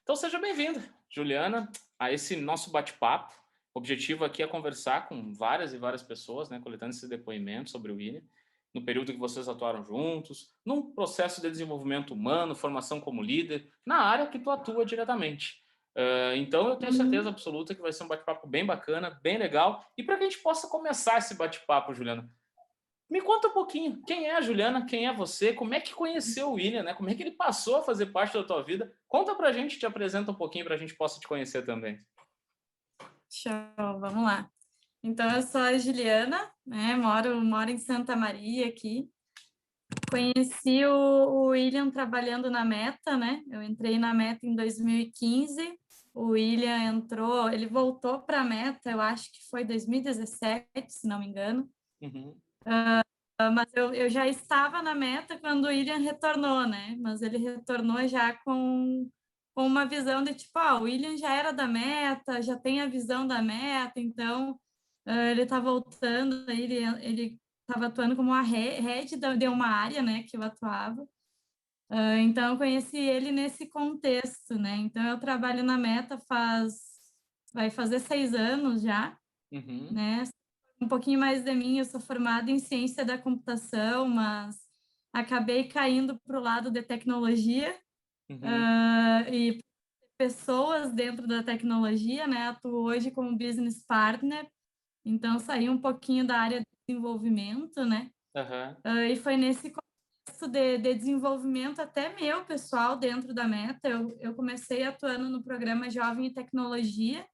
Então seja bem-vinda, Juliana, a esse nosso bate-papo. O objetivo aqui é conversar com várias e várias pessoas, né, coletando esses depoimentos sobre o William, no período que vocês atuaram juntos, num processo de desenvolvimento humano, formação como líder, na área que tu atua diretamente. Então eu tenho certeza Uhum. absoluta que vai ser um bate-papo bem bacana, bem legal. E para que a gente possa começar esse bate-papo, Juliana, me conta um pouquinho, quem é a Juliana, quem é você, como é que conheceu o William, né? Como é que ele passou a fazer parte da tua vida? Conta pra gente, te apresenta um pouquinho pra gente possa te conhecer também. Show, vamos lá. Então, eu sou a Juliana, né? Moro em Santa Maria aqui. Conheci o William trabalhando na Meta, né? Eu entrei na Meta em 2015. O William entrou, ele voltou para a Meta, eu acho que foi 2017, se não me engano. Uhum, Mas eu já estava na Meta quando o William retornou, né? Mas ele retornou já com uma visão de tipo, o William já era da Meta, já tem a visão da Meta, então ele está voltando, ele estava atuando como a head de uma área, né, que eu atuava. Então eu conheci ele nesse contexto, né? Então eu trabalho na Meta vai fazer 6 anos já, uhum, né? Um pouquinho mais de mim, eu sou formada em ciência da computação, mas acabei caindo para o lado de tecnologia, uhum. e pessoas dentro da tecnologia, né? Atuo hoje como business partner, então saí um pouquinho da área de desenvolvimento, né? Aham, E foi nesse contexto de desenvolvimento até meu pessoal dentro da Meta. Eu comecei atuando no programa Jovem e Tecnologia,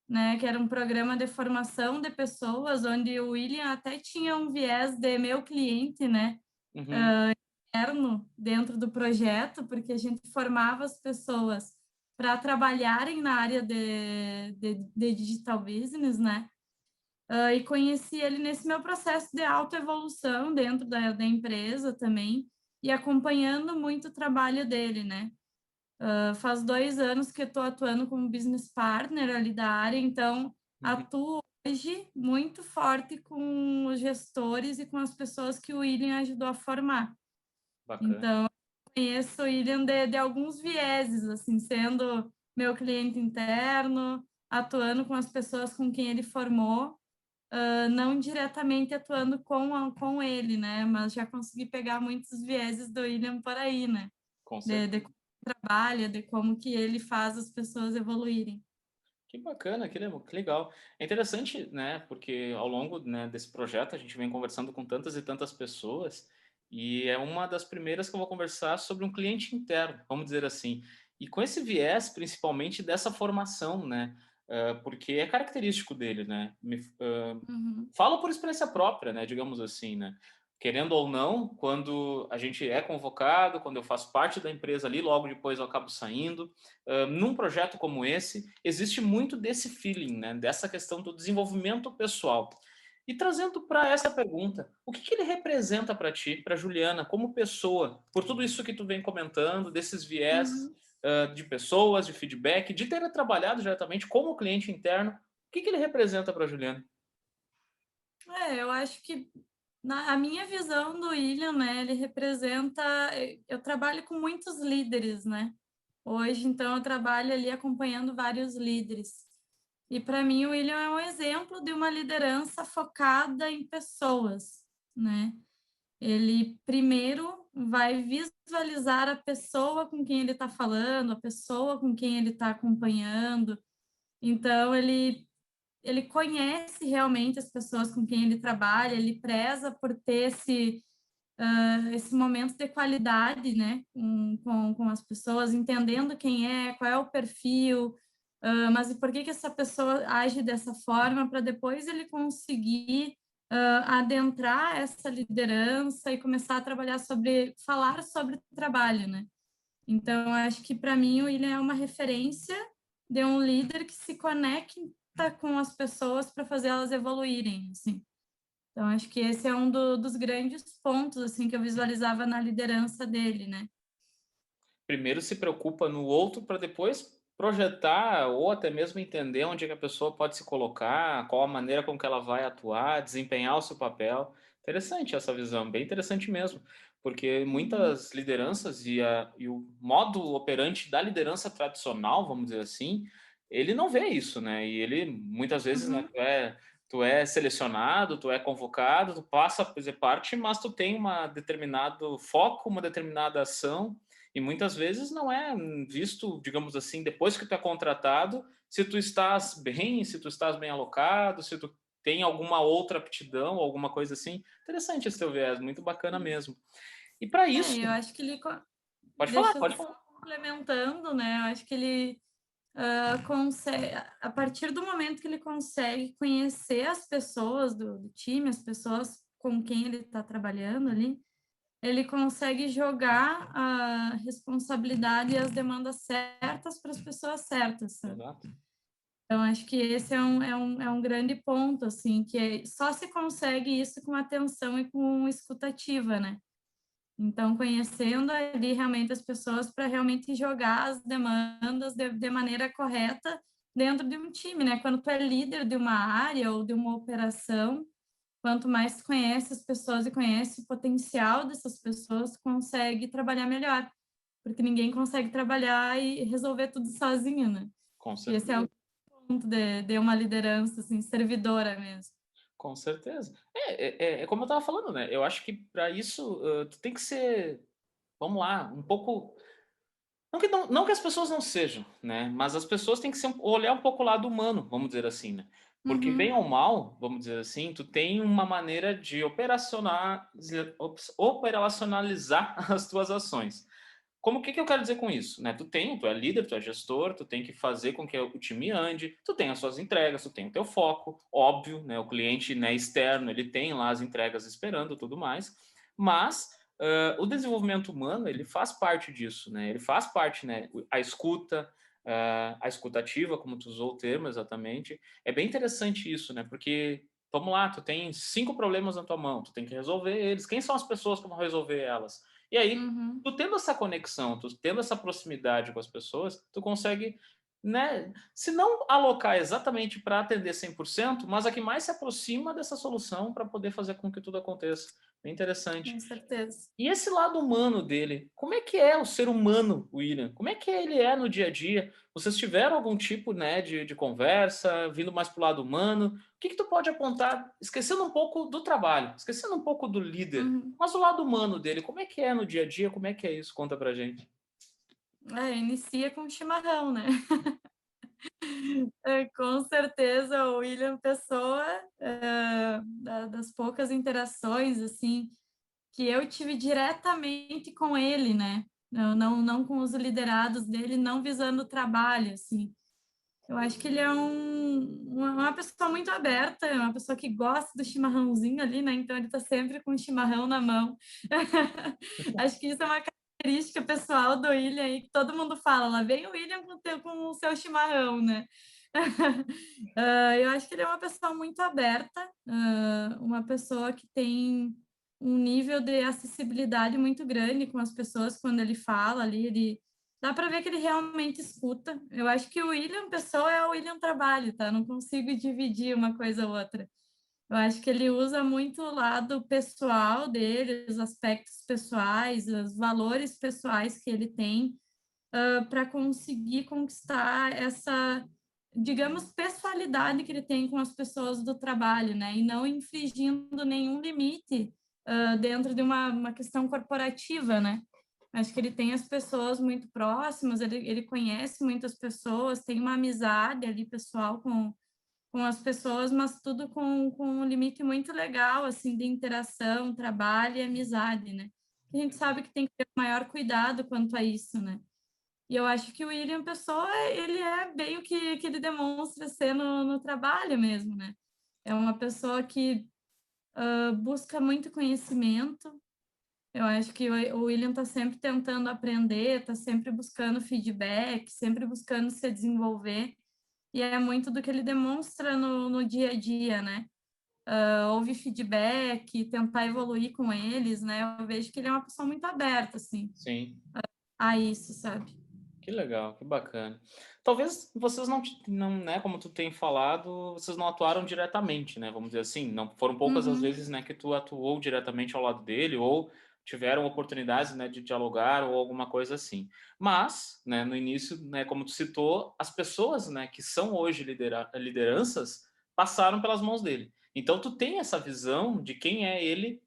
né, que era um programa de formação de pessoas, onde o William até tinha um viés de meu cliente, né, uhum, interno dentro do projeto, porque a gente formava as pessoas para trabalharem na área de digital business, né, e conheci ele nesse meu processo de autoevolução dentro da empresa também, e acompanhando muito o trabalho dele, né. Faz 2 anos que eu estou atuando como business partner ali da área, então uhum. atuo hoje muito forte com os gestores e com as pessoas que o William ajudou a formar. Bacana. Então, conheço o William de alguns vieses, assim, sendo meu cliente interno, atuando com as pessoas com quem ele formou, não diretamente atuando com ele, né? Mas já consegui pegar muitos vieses do William por aí, né? Com De certeza. como trabalha, de como que ele faz as pessoas evoluírem. Que bacana, que legal. É interessante, né, porque ao longo, né, desse projeto a gente vem conversando com tantas e tantas pessoas e é uma das primeiras que eu vou conversar sobre um cliente interno, vamos dizer assim. E com esse viés, principalmente dessa formação, né, porque é característico dele, né. Uhum. Falo por experiência própria, né, digamos assim, né. Querendo ou não, quando a gente é convocado, quando eu faço parte da empresa ali, logo depois eu acabo saindo, num projeto como esse, existe muito desse feeling, né? Dessa questão do desenvolvimento pessoal. E trazendo para essa pergunta, o que ele representa para ti, para Juliana, como pessoa, por tudo isso que tu vem comentando, desses viés Uhum. de pessoas, de feedback, de ter trabalhado diretamente como cliente interno, o que ele representa para Juliana? Eu acho que na a minha visão do William, né, ele representa, eu trabalho com muitos líderes, né, hoje, então eu trabalho ali acompanhando vários líderes. E para mim o William é um exemplo de uma liderança focada em pessoas, né. Ele primeiro vai visualizar a pessoa com quem ele está falando, a pessoa com quem ele está acompanhando. Então ele conhece realmente as pessoas com quem ele trabalha, ele preza por ter esse momento de qualidade, né, com as pessoas, entendendo quem é, qual é o perfil, mas e por que que essa pessoa age dessa forma, para depois ele conseguir adentrar essa liderança e começar a trabalhar falar sobre trabalho, né. Então, acho que para mim o William é uma referência de um líder que se conecta com as pessoas para fazer elas evoluírem, assim. Então, acho que esse é um dos grandes pontos, assim, que eu visualizava na liderança dele, né. Primeiro se preocupa no outro para depois projetar ou até mesmo entender onde é que a pessoa pode se colocar, qual a maneira com que ela vai atuar, desempenhar o seu papel. Interessante essa visão, bem interessante mesmo. Porque Uhum, muitas lideranças e o modo operante da liderança tradicional, vamos dizer assim, ele não vê isso, né? E ele, muitas vezes, né, uhum. tu é selecionado, tu é convocado, tu passa a fazer parte, mas tu tem uma determinado foco, uma determinada ação, e muitas vezes não é visto, digamos assim, depois que tu é contratado, se tu estás bem, se tu estás bem alocado, se tu tem alguma outra aptidão, alguma coisa assim. Interessante esse teu viés, muito bacana mesmo. E para isso, Eu acho que ele pode falar, deixa eu pode só falar. complementando, né? Eu acho que ele consegue, a partir do momento que ele consegue conhecer as pessoas do time, as pessoas com quem ele está trabalhando ali, ele consegue jogar a responsabilidade e as demandas certas para as pessoas certas, sabe? Exato. Então, acho que esse é um grande ponto, assim, só se consegue isso com atenção e com escutativa, né? Então, conhecendo ali realmente as pessoas para realmente jogar as demandas de maneira correta dentro de um time, né? Quando tu é líder de uma área ou de uma operação, quanto mais tu conhece as pessoas e conhece o potencial dessas pessoas, tu consegue trabalhar melhor, porque ninguém consegue trabalhar e resolver tudo sozinho, né? Com E esse é o certeza. ponto de uma liderança, assim, servidora mesmo. Com certeza. É como eu estava falando, né? Eu acho que para isso tu tem que ser, vamos lá, um pouco. Não que as pessoas não sejam, né? Mas as pessoas têm que olhar um pouco o lado humano, vamos dizer assim, né? Porque bem Uhum, ou mal, vamos dizer assim, tu tem uma maneira de operacionalizar as tuas ações. Como que eu quero dizer com isso? Né? Tu é líder, tu é gestor, tu tem que fazer com que o time ande, tu tem as suas entregas, tu tem o teu foco, óbvio, né? O cliente, né, externo, ele tem lá as entregas esperando, tudo mais, mas o desenvolvimento humano, ele faz parte disso, né? Ele faz parte, né? A escuta, a escutativa, como tu usou o termo exatamente, é bem interessante isso, né? Porque vamos lá, tu tem 5 problemas na tua mão, tu tem que resolver eles. Quem são as pessoas que vão resolver elas? E aí, uhum. tu tendo essa conexão, tu tendo essa proximidade com as pessoas, tu consegue, né, se não alocar exatamente para atender 100%, mas a que mais se aproxima dessa solução para poder fazer com que tudo aconteça. Bem interessante. Com certeza. E esse lado humano dele, como é que é o ser humano, William? Como é que ele é no dia a dia? Vocês tiveram algum tipo, né, de conversa, vindo mais para o lado humano? O que que tu pode apontar, esquecendo um pouco do trabalho, esquecendo um pouco do líder, Uhum. mas o lado humano dele, como é que é no dia a dia? Como é que é isso? Conta pra gente. Inicia com chimarrão, né? Com certeza o William Pessoa, das poucas interações, assim, que eu tive diretamente com ele, né? Não com os liderados dele, não visando o trabalho, assim. Eu acho que ele é uma pessoa muito aberta, é uma pessoa que gosta do chimarrãozinho ali, né? Então ele tá sempre com o chimarrão na mão. Acho que isso é uma característica pessoal do William aí, que todo mundo fala, lá vem o William com o seu chimarrão, né? Eu acho que ele é uma pessoa muito aberta, uma pessoa que tem um nível de acessibilidade muito grande com as pessoas quando ele fala ali, ele dá para ver que ele realmente escuta. Eu acho que o William Pessoa é o William Trabalho, tá? Não consigo dividir uma coisa ou outra. Eu acho que ele usa muito o lado pessoal dele, os aspectos pessoais, os valores pessoais que ele tem, para conseguir conquistar essa, digamos, pessoalidade que ele tem com as pessoas do trabalho, né? E não infringindo nenhum limite, dentro de uma questão corporativa, né? Acho que ele tem as pessoas muito próximas, ele conhece muitas pessoas, tem uma amizade ali pessoal com as pessoas, mas tudo com um limite muito legal, assim, de interação, trabalho e amizade, né? A gente sabe que tem que ter maior cuidado quanto a isso, né? E eu acho que o William Pessoa, ele é bem o que ele demonstra ser no trabalho mesmo, né? É uma pessoa que busca muito conhecimento. Eu acho que o William está sempre tentando aprender, está sempre buscando feedback, sempre buscando se desenvolver. E é muito do que ele demonstra no dia a dia, né? Ouvir feedback, tentar evoluir com eles, né? Eu vejo que ele é uma pessoa muito aberta, assim, Sim, a isso, sabe? que legal, que bacana. Talvez vocês não, né, como tu tem falado, vocês não atuaram diretamente, né, vamos dizer assim, não foram poucas as Uhum, vezes, né, que tu atuou diretamente ao lado dele ou tiveram oportunidades, né, de dialogar ou alguma coisa assim. Mas, né, no início, né, como tu citou, as pessoas, né, que são hoje lideranças passaram pelas mãos dele. Então, tu tem essa visão de quem é ele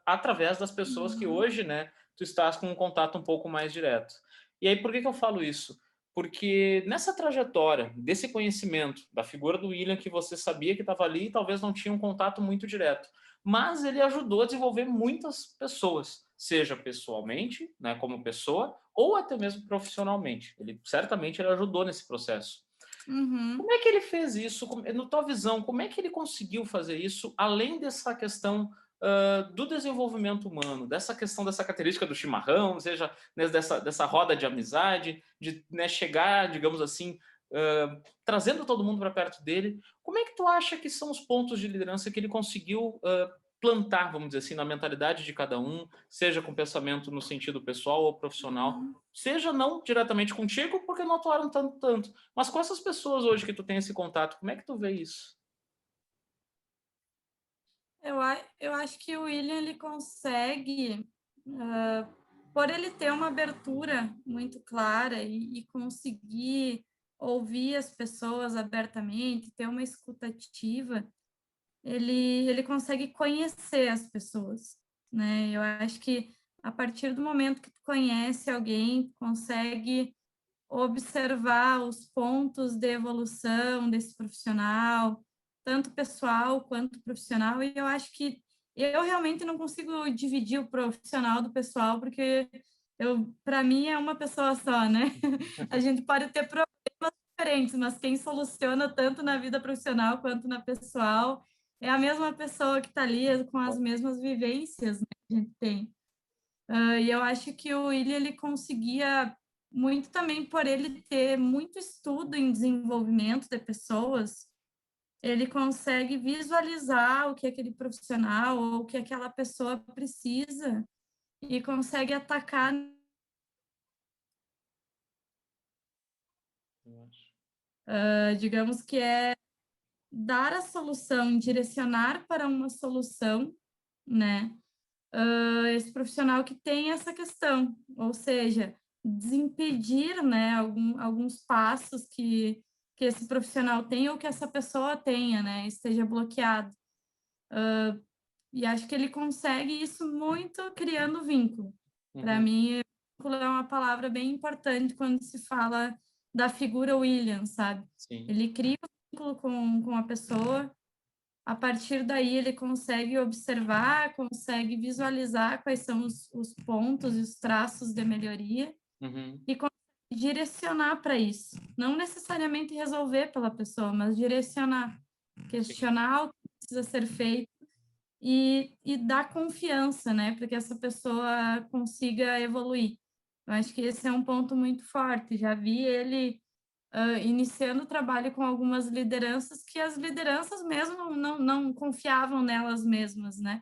através das pessoas que Uhum. hoje, né, tu estás com um contato um pouco mais direto. E aí, por que que eu falo isso? Porque nessa trajetória, desse conhecimento, da figura do William que você sabia que estava ali e talvez não tinha um contato muito direto, mas ele ajudou a desenvolver muitas pessoas, seja pessoalmente, né, como pessoa, ou até mesmo profissionalmente. Ele certamente ele ajudou nesse processo. Uhum. Como é que ele fez isso? Na tua visão, como é que ele conseguiu fazer isso, além dessa questão do desenvolvimento humano, dessa questão dessa característica do chimarrão, seja né, dessa roda de amizade, de né, chegar, digamos assim, trazendo todo mundo para perto dele. Como é que tu acha que são os pontos de liderança que ele conseguiu plantar, vamos dizer assim, na mentalidade de cada um, seja com pensamento no sentido pessoal ou profissional, Uhum. seja não diretamente contigo, porque não atuaram tanto, mas com essas pessoas hoje que tu tem esse contato, como é que tu vê isso? Eu acho que o William ele consegue, por ele ter uma abertura muito clara e conseguir ouvir as pessoas abertamente, ter uma escuta ativa, ele consegue conhecer as pessoas, né? Eu acho que a partir do momento que tu conhece alguém, tu consegue observar os pontos de evolução desse profissional, tanto pessoal quanto profissional, e eu acho que eu realmente não consigo dividir o profissional do pessoal, porque para mim é uma pessoa só, né? A gente pode ter problemas diferentes, mas quem soluciona tanto na vida profissional quanto na pessoal é a mesma pessoa que está ali com as mesmas vivências, né, que a gente tem. E eu acho que o William ele conseguia muito também por ele ter muito estudo em desenvolvimento de pessoas, ele consegue visualizar o que aquele profissional ou o que aquela pessoa precisa e consegue atacar, Eu acho. digamos que é dar a solução, direcionar para uma solução, né? Esse profissional que tem essa questão, ou seja, desimpedir, né, alguns passos que esse profissional tem ou que essa pessoa tenha, né, esteja bloqueado. E acho que ele consegue isso muito criando vínculo. Para Uhum, mim, vínculo é uma palavra bem importante quando se fala da figura William, sabe? sim. Ele cria um vínculo com a pessoa, a partir daí ele consegue observar, consegue visualizar quais são os pontos e os traços de melhoria Uhum, e consegue direcionar para isso. Não necessariamente resolver pela pessoa, mas direcionar, sim. questionar o que precisa ser feito e dar confiança, né, para que essa pessoa consiga evoluir. Eu acho que esse é um ponto muito forte. Já vi ele iniciando o trabalho com algumas lideranças que as lideranças mesmo não confiavam nelas mesmas, né?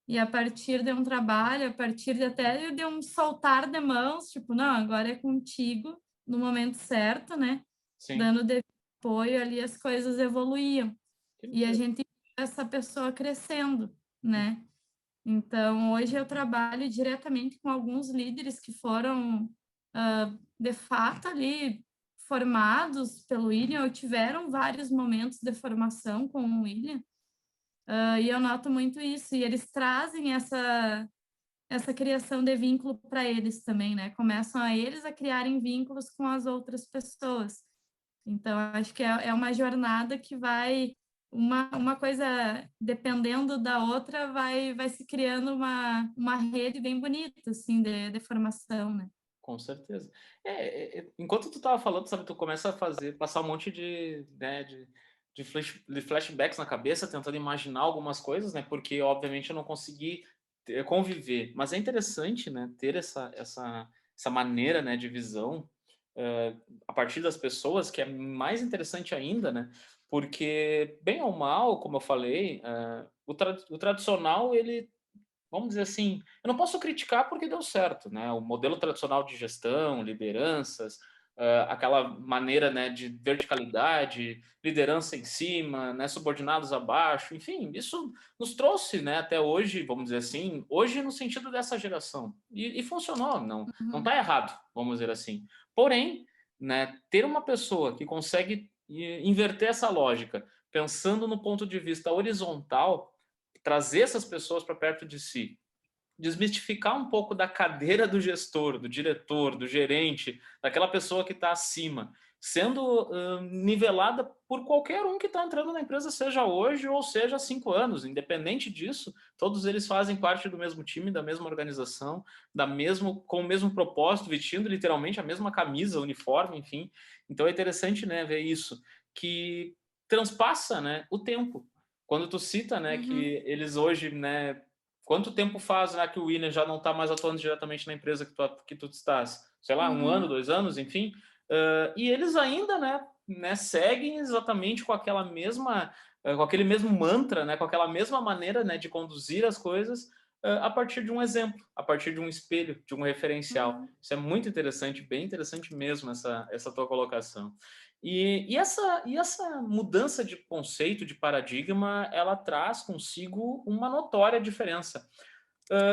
E a partir de um trabalho, a partir de até de um soltar de mãos, tipo, não, agora é contigo, no momento certo, né? Sim. Dando devido apoio ali, as coisas evoluíam. Que E a legal. gente vê essa pessoa crescendo, né? Então, hoje eu trabalho diretamente com alguns líderes que foram, de fato, ali formados pelo William, ou tiveram vários momentos de formação com o William, e eu noto muito isso, e eles trazem essa criação de vínculo para eles também, né? Começam a eles a criarem vínculos com as outras pessoas. Então, acho que é uma jornada que vai, uma coisa dependendo da outra, vai se criando uma rede bem bonita, assim, de formação, né? Com certeza. Enquanto tu tava falando, sabe, tu começa a passar um monte né, de flashbacks na cabeça, tentando imaginar algumas coisas, né, porque obviamente eu não consegui conviver. Mas é interessante, né, ter essa maneira, né, de visão eh, a partir das pessoas, que é mais interessante ainda, né, porque bem ou mal, como eu falei, o tradicional, ele vamos dizer assim, eu não posso criticar porque deu certo, né? O modelo tradicional de gestão, lideranças, aquela maneira, né, de verticalidade, liderança em cima, né, subordinados abaixo, enfim, isso nos trouxe, né, até hoje, vamos dizer assim, hoje no sentido dessa geração. E funcionou, não Uhum. está errado, vamos dizer assim. Porém, né, ter uma pessoa que consegue inverter essa lógica, pensando no ponto de vista horizontal, trazer essas pessoas para perto de si, desmistificar um pouco da cadeira do gestor, do diretor, do gerente, daquela pessoa que está acima, sendo nivelada por qualquer um que está entrando na empresa, seja hoje ou seja há 5 anos. Independente disso, todos eles fazem parte do mesmo time, da mesma organização, com o mesmo propósito, vestindo literalmente a mesma camisa, uniforme, enfim. Então é interessante, né, ver isso, que transpassa, né, o tempo. Quando tu cita, né, Uhum. que eles hoje, né, quanto tempo faz, né, que o William já não está mais atuando diretamente na empresa que tu estás? Sei lá, 1 ano, Uhum. 2 anos, enfim. E eles ainda, né, seguem exatamente com aquela mesma, com aquele mesmo mantra, né, com aquela mesma maneira, né, de conduzir as coisas a partir de um exemplo, a partir de um espelho, de um referencial. Uhum. Isso é muito interessante, bem interessante mesmo essa tua colocação. E essa mudança de conceito, de paradigma, ela traz consigo uma notória diferença.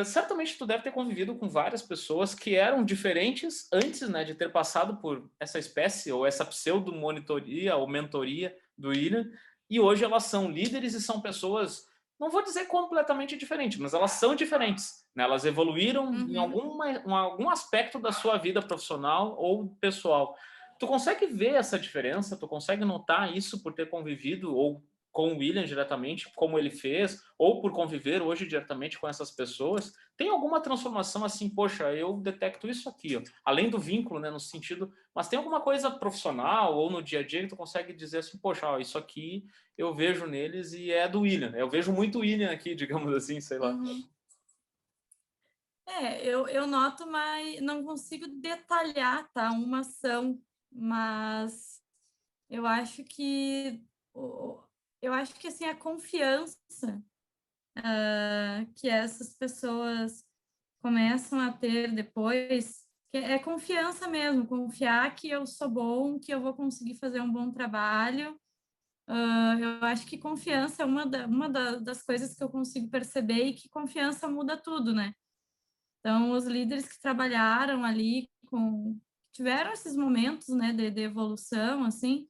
Certamente tu deve ter convivido com várias pessoas que eram diferentes antes, né, de ter passado por essa espécie ou essa pseudo-monitoria ou mentoria do William, e hoje elas são líderes e são pessoas, não vou dizer completamente diferentes, mas elas são diferentes, né? Elas evoluíram em Uhum. algum aspecto da sua vida profissional ou pessoal. Tu consegue ver essa diferença? Tu consegue notar isso por ter convivido ou com o William diretamente, como ele fez, ou por conviver hoje diretamente com essas pessoas? Tem alguma transformação assim, poxa, eu detecto isso aqui, ó, além do vínculo, né, no sentido, mas tem alguma coisa profissional ou no dia a dia que tu consegue dizer assim, poxa, ó, isso aqui eu vejo neles e é do William, eu vejo muito William aqui, digamos assim, sei lá. Uhum. Eu noto, mas não consigo detalhar, tá, uma ação, mas eu acho que o eu acho que, assim, a confiança, que essas pessoas começam a ter depois, que é confiança mesmo, confiar que eu sou bom, que eu vou conseguir fazer um bom trabalho. Eu acho que confiança é das coisas que eu consigo perceber e que confiança muda tudo, né. Então, os líderes que trabalharam ali tiveram esses momentos, né, de evolução, assim,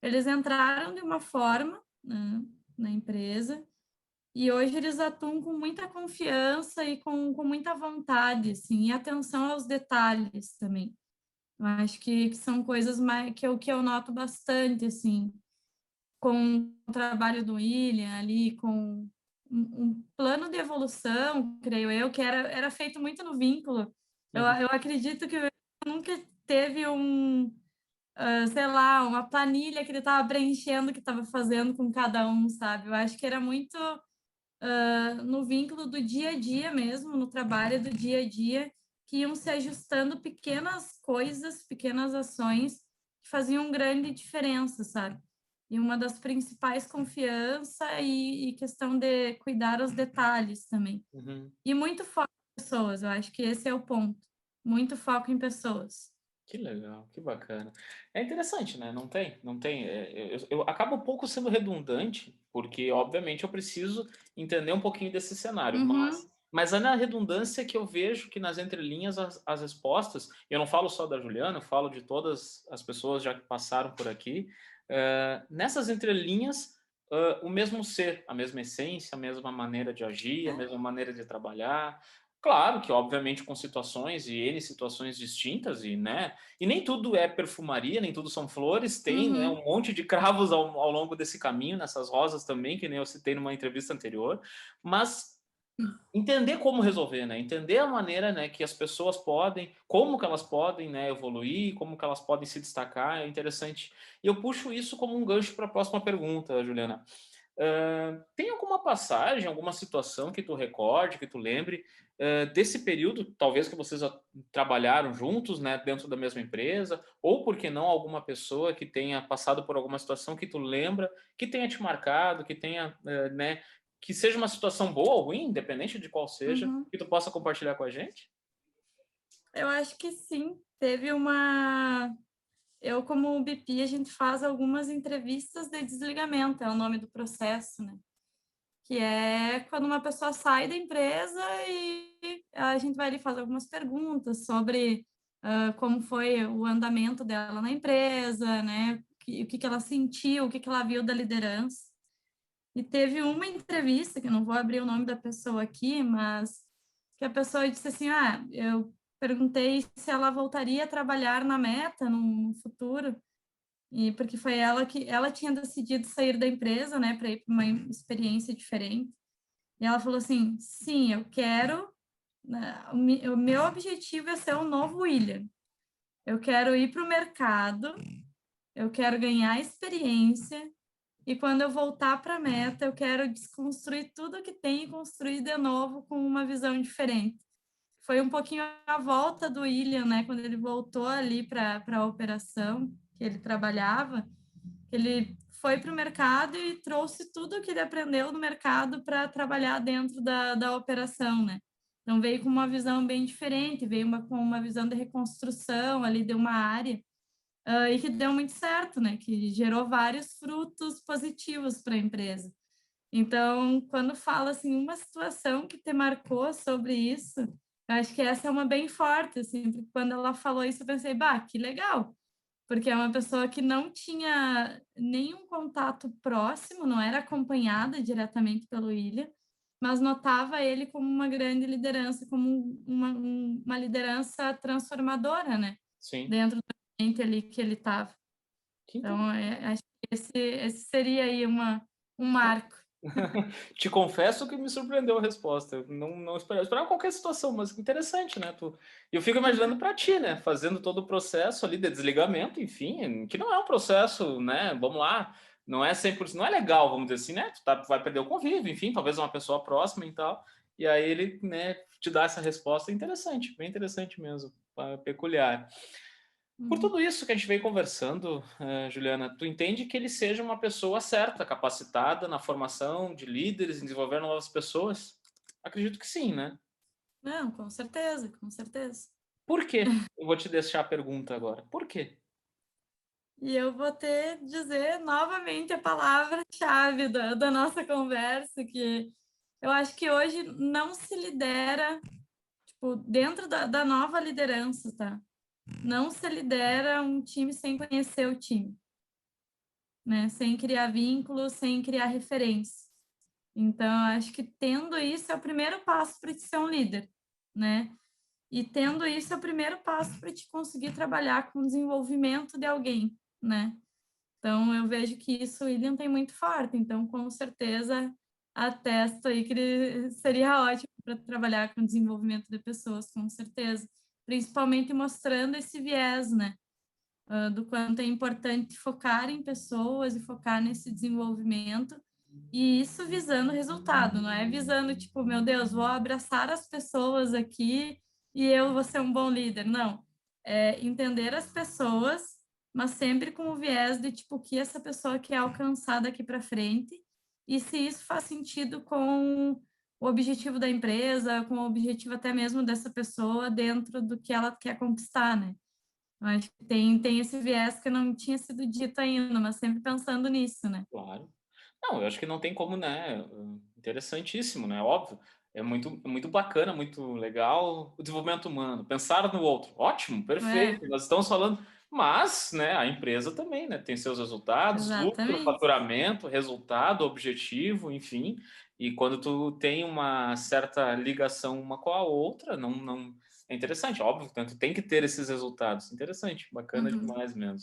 eles entraram de uma forma, né, na empresa, e hoje eles atuam com muita confiança e com muita vontade, assim, e atenção aos detalhes também. Eu acho que são coisas mais que eu noto bastante, assim, com o trabalho do William ali, com um plano de evolução, creio eu, que era feito muito no vínculo. Uhum. Eu acredito que o William nunca teve sei lá, uma planilha que ele estava preenchendo, que estava fazendo com cada um, sabe. Eu acho que era muito, no vínculo do dia a dia mesmo, no trabalho do dia a dia, que iam se ajustando pequenas coisas, pequenas ações que faziam grande diferença, sabe. E uma das principais, confiança e questão de cuidar os detalhes também. Uhum. E muito foco em pessoas, eu acho que esse é o ponto, muito foco em pessoas. Que legal, que bacana. É interessante, né? Não tem. Eu acabo um pouco sendo redundante, porque obviamente eu preciso entender um pouquinho desse cenário, Uhum, mas é na redundância que eu vejo que nas entrelinhas as respostas, eu não falo só da Juliana, eu falo de todas as pessoas já que passaram por aqui, nessas entrelinhas, o mesmo ser, a mesma essência, a mesma maneira de agir, a é, mesma maneira de trabalhar. Claro que, obviamente, com situações e N situações distintas, e, né, e nem tudo é perfumaria, nem tudo são flores, tem, né, uhum, um monte de cravos ao longo desse caminho, nessas rosas também, que nem eu citei numa entrevista anterior, mas entender como resolver, né, entender a maneira, né, que as pessoas podem, como que elas podem, né, evoluir, como que elas podem se destacar, é interessante. E eu puxo isso como um gancho para a próxima pergunta, Juliana. Tem alguma passagem, alguma situação que tu recorde, que tu lembre, desse período, talvez que vocês já trabalharam juntos, né, dentro da mesma empresa, ou por que não alguma pessoa que tenha passado por alguma situação que tu lembra, que tenha te marcado, que tenha, né, que seja uma situação boa ou ruim, independente de qual seja, uhum. que tu possa compartilhar com a gente? Eu acho que sim, teve uma eu como BP, a gente faz algumas entrevistas de desligamento, é o nome do processo, né? Que é quando uma pessoa sai da empresa e a gente vai ali fazer algumas perguntas sobre como foi o andamento dela na empresa, né? O que que ela sentiu, o que que ela viu da liderança. E teve uma entrevista, que eu não vou abrir o nome da pessoa aqui, mas que a pessoa disse assim: ah, eu perguntei se ela voltaria a trabalhar na Meta no futuro, e porque foi ela tinha decidido sair da empresa, né, para ir para uma experiência diferente. E ela falou assim: sim, eu quero, né, o meu objetivo é ser o novo William. Eu quero ir para o mercado, eu quero ganhar experiência, e quando eu voltar para a Meta, eu quero desconstruir tudo que tem e construir de novo com uma visão diferente. Foi um pouquinho a volta do William, né? Quando ele voltou ali para a operação que ele trabalhava, ele foi para o mercado e trouxe tudo que ele aprendeu no mercado para trabalhar dentro da operação, né? Então veio com uma visão bem diferente, veio com uma visão de reconstrução ali de uma área e que deu muito certo, né? Que gerou vários frutos positivos para a empresa. Então, quando fala assim uma situação que te marcou sobre isso, eu acho que essa é uma bem forte, assim, porque quando ela falou isso, eu pensei, bah, que legal, porque é uma pessoa que não tinha nenhum contato próximo, não era acompanhada diretamente pelo William, mas notava ele como uma grande liderança, como uma liderança transformadora, né? Sim, Dentro do ambiente ali que ele estava. que Então, acho que esse seria aí um marco. Te confesso que me surpreendeu a resposta. Eu não esperava. Eu esperava qualquer situação, mas interessante, né? E eu fico imaginando para ti, né? Fazendo todo o processo ali de desligamento, enfim, que não é um processo, né? Vamos lá, não é 100%, não é legal, vamos dizer assim, né? Vai perder o convívio, enfim, talvez uma pessoa próxima e tal. E aí ele, né, te dá essa resposta interessante, bem interessante mesmo, peculiar. Por Uhum. tudo isso que a gente veio conversando, Juliana, tu entende que ele seja uma pessoa certa, capacitada na formação de líderes, em desenvolver novas pessoas? Acredito que sim, né? Não, com certeza, com certeza. Por quê? Eu vou te deixar a pergunta agora. Por quê? E eu vou ter dizer novamente a palavra-chave da nossa conversa, que eu acho que hoje não se lidera, tipo, dentro da nova liderança, tá? Não se lidera um time sem conhecer o time, né? Sem criar vínculos, sem criar referência. Então, eu acho que tendo isso é o primeiro passo para te ser um líder, né? E tendo isso é o primeiro passo para te conseguir trabalhar com o desenvolvimento de alguém, né? Então, eu vejo que isso o William tem muito forte. Então, com certeza, atesto aí que ele seria ótimo para trabalhar com o desenvolvimento de pessoas, com certeza. Principalmente mostrando esse viés, né? Do quanto é importante focar em pessoas e focar nesse desenvolvimento. E isso visando resultado, não é visando, tipo, meu Deus, vou abraçar as pessoas aqui e eu vou ser um bom líder. Não. É entender as pessoas, mas sempre com o viés de, tipo, o que essa pessoa quer alcançar daqui para frente e se isso faz sentido com o objetivo da empresa, com o objetivo até mesmo dessa pessoa dentro do que ela quer conquistar, né? Eu acho que tem esse viés que não tinha sido dito ainda, mas sempre pensando nisso, né? Claro. Não, eu acho que não tem como, né? Interessantíssimo, né? Óbvio. É muito bacana, muito legal o desenvolvimento humano. Pensar no outro. Ótimo, É, perfeito. Nós estamos falando. Mas, né, a empresa também, né? Tem seus resultados, lucro, exatamente. faturamento, resultado, objetivo, enfim. E quando tu tem uma certa ligação uma com a outra, não é interessante, óbvio, tanto tem que ter esses resultados. Interessante, bacana Uhum, demais mesmo.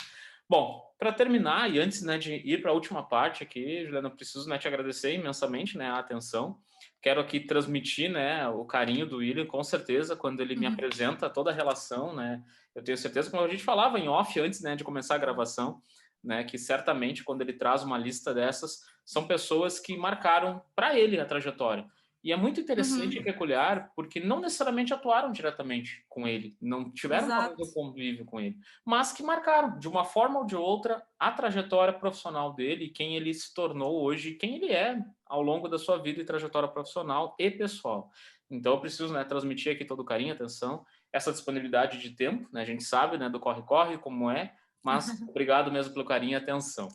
Bom, para terminar, e antes, né, de ir para a última parte aqui, Juliana, eu preciso, né, te agradecer imensamente, né, a atenção. Quero aqui transmitir, né, o carinho do William, com certeza, quando ele me uhum, apresenta toda a relação, né, eu tenho certeza, como a gente falava em off antes, né, de começar a gravação, né, que certamente quando ele traz uma lista dessas, são pessoas que marcaram para ele a trajetória. E é muito interessante e uhum, peculiar, porque não necessariamente atuaram diretamente com ele, não tiveram talvez exato. um convívio com ele, mas que marcaram, de uma forma ou de outra, a trajetória profissional dele, quem ele se tornou hoje, quem ele é ao longo da sua vida e trajetória profissional e pessoal. Então, eu preciso, né, transmitir aqui todo o carinho, atenção, essa disponibilidade de tempo, né, a gente sabe, né, do corre-corre, como é, mas obrigado mesmo pelo carinho e atenção.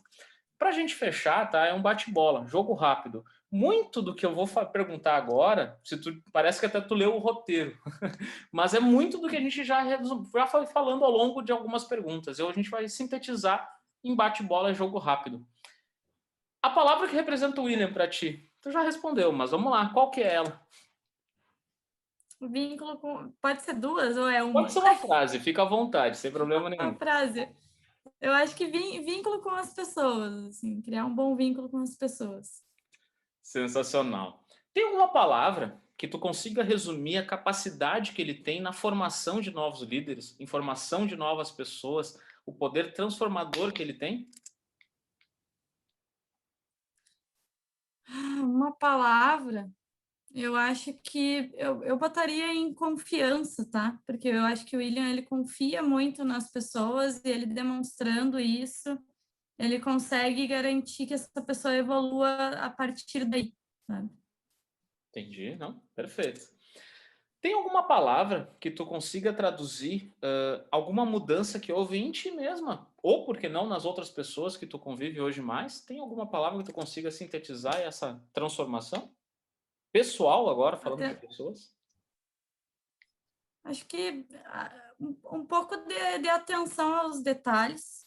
Para a gente fechar, tá? É um bate-bola, jogo rápido. Muito do que eu vou perguntar agora, se tu parece que até tu leu o roteiro, mas é muito do que a gente já foi falando ao longo de algumas perguntas. A gente vai sintetizar em bate-bola e jogo rápido. A palavra que representa o William para ti, tu já respondeu, mas vamos lá, qual que é ela? Vínculo com. Pode ser duas ou é Pode uma? ser uma frase, fica à vontade, sem problema Uma nenhum. frase. Eu acho que vínculo com as pessoas, assim, criar um bom vínculo com as pessoas. Sensacional. Tem alguma palavra que tu consiga resumir a capacidade que ele tem na formação de novos líderes, em formação de novas pessoas, o poder transformador que ele tem? Uma palavra, eu acho que eu botaria em confiança, tá? Porque eu acho que o William, ele confia muito nas pessoas e ele demonstrando isso, ele consegue garantir que essa pessoa evolua a partir daí, sabe? Entendi, não? Perfeito. Tem alguma palavra que tu consiga traduzir alguma mudança que houve em ti mesma? Ou, por que não, nas outras pessoas que tu convive hoje mais? Tem alguma palavra que tu consiga sintetizar essa transformação? Pessoal agora, falando de Até, pessoas? acho que um pouco de atenção aos detalhes.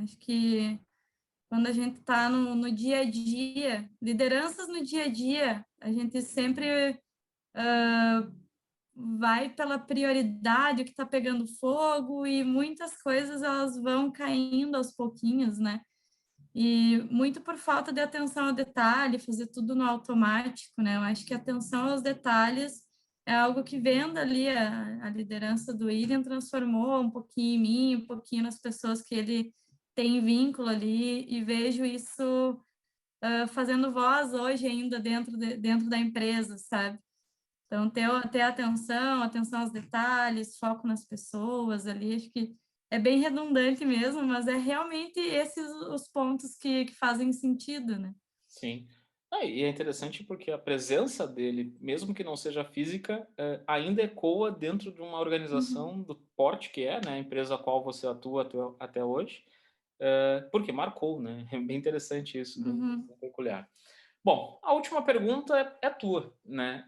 Acho que quando a gente está no dia a dia, lideranças no dia a dia, a gente sempre vai pela prioridade, o que está pegando fogo, e muitas coisas elas vão caindo aos pouquinhos, né? E muito por falta de atenção ao detalhe, fazer tudo no automático, né? Eu acho que a atenção aos detalhes é algo que vendo ali a liderança do William transformou um pouquinho em mim, um pouquinho nas pessoas que ele tem vínculo ali, e vejo isso fazendo voz hoje ainda dentro da empresa, sabe? Então, ter atenção aos detalhes, foco nas pessoas ali, acho que é bem redundante mesmo, mas é realmente esses os pontos que fazem sentido, né? Sim. Ah, e é interessante porque a presença dele, mesmo que não seja física, ainda ecoa dentro de uma Uhum, organização do porte que é, né, a empresa a qual você atua até hoje, porque marcou, né? É bem interessante isso, bem, uhum. bem peculiar. Bom, a última pergunta é tua, né?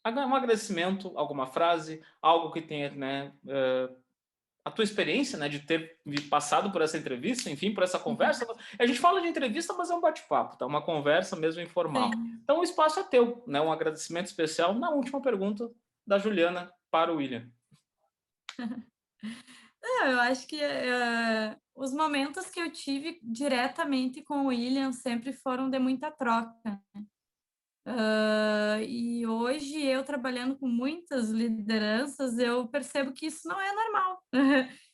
Um agradecimento, alguma frase, algo que tenha, né, a tua experiência, né, de ter passado por essa entrevista, enfim, por essa conversa. A gente fala de entrevista, mas é um bate-papo, tá? Uma conversa mesmo informal. Sim. Então o espaço é teu, né? Um agradecimento especial na última pergunta da Juliana para o William. Eu acho que os momentos que eu tive diretamente com o William sempre foram de muita troca. E hoje, eu trabalhando com muitas lideranças, eu percebo que isso não é normal.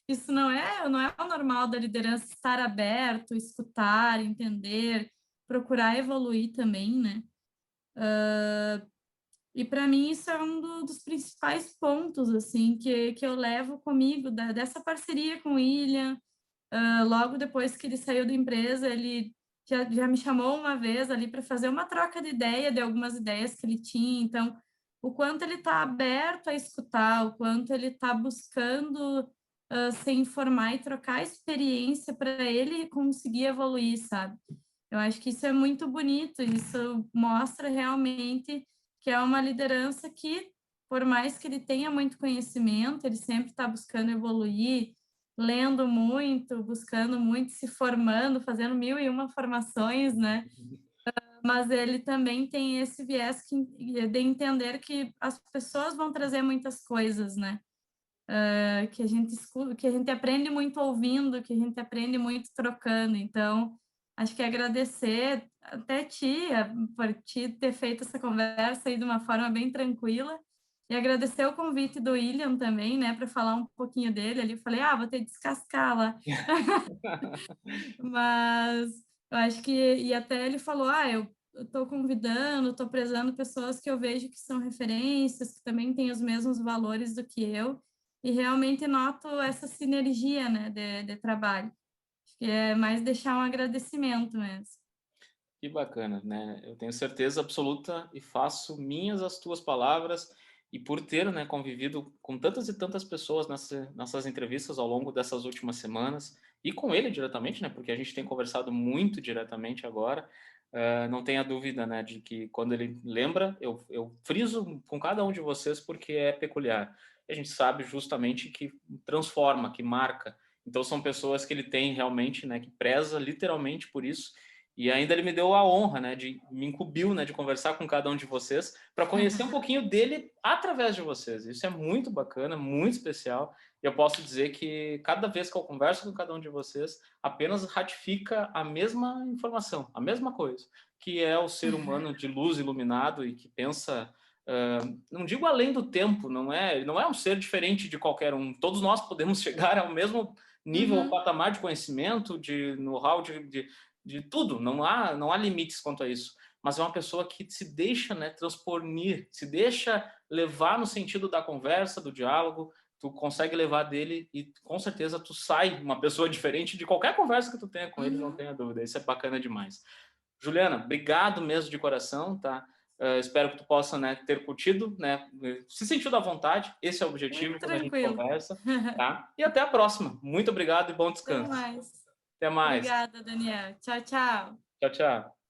Isso não é o normal da liderança estar aberto, escutar, entender, procurar evoluir também, né? E para mim isso é um dos principais pontos assim que eu levo comigo dessa parceria com o William. Logo depois que ele saiu da empresa, ele já me chamou uma vez ali para fazer uma troca de ideia de algumas ideias que ele tinha. Então, o quanto ele está aberto a escutar, o quanto ele está buscando se informar e trocar experiência para ele conseguir evoluir, sabe? Eu acho que isso é muito bonito, isso mostra realmente que é uma liderança que, por mais que ele tenha muito conhecimento, ele sempre está buscando evoluir, lendo muito, buscando muito, se formando, fazendo mil e uma formações, né? Mas ele também tem esse viés de entender que as pessoas vão trazer muitas coisas, né? Que a gente escuta, que a gente aprende muito ouvindo, que a gente aprende muito trocando. Então, acho que agradecer até ti, por ti ter feito essa conversa aí de uma forma bem tranquila. E agradecer o convite do William também, né, para falar um pouquinho dele ali. Eu falei, vou ter que descascar lá. Mas eu acho que, e até ele falou, eu estou convidando, estou prezando pessoas que eu vejo que são referências, que também têm os mesmos valores do que eu, e realmente noto essa sinergia, né, de trabalho. Acho que é mais deixar um agradecimento mesmo. Que bacana, né? Eu tenho certeza absoluta e faço minhas as tuas palavras e por ter, né, convivido com tantas e tantas pessoas nessas entrevistas ao longo dessas últimas semanas, e com ele diretamente, né, porque a gente tem conversado muito diretamente agora, não tenha dúvida, né, de que quando ele lembra, eu friso com cada um de vocês porque é peculiar. A gente sabe justamente que transforma, que marca. Então são pessoas que ele tem realmente, né, que preza literalmente por isso. E ainda ele me deu a honra, né, me incumbiu, né, de conversar com cada um de vocês para conhecer um pouquinho dele através de vocês. Isso é muito bacana, muito especial. E eu posso dizer que cada vez que eu converso com cada um de vocês, apenas ratifica a mesma informação, a mesma coisa, que é o ser humano de luz iluminado e que pensa, não digo além do tempo, ele não é um ser diferente de qualquer um. Todos nós podemos chegar ao mesmo nível, Uhum, patamar de conhecimento, de know-how, de tudo. Não há limites quanto a isso. Mas é uma pessoa que se deixa, né, transpornir, se deixa levar no sentido da conversa, do diálogo. Tu consegue levar dele e com certeza tu sai uma pessoa diferente de qualquer conversa que tu tenha com ele, não uhum. tenha dúvida. Isso é bacana demais. Juliana, obrigado mesmo de coração, tá? Espero que tu possa, né, ter curtido, né, se sentido à vontade. Esse é o Muito objetivo quando a gente tranquilo. conversa, tá? E até a próxima. Muito obrigado e bom Até descanso. mais. Até mais. Obrigada, Daniel. Tchau, tchau. Tchau, tchau.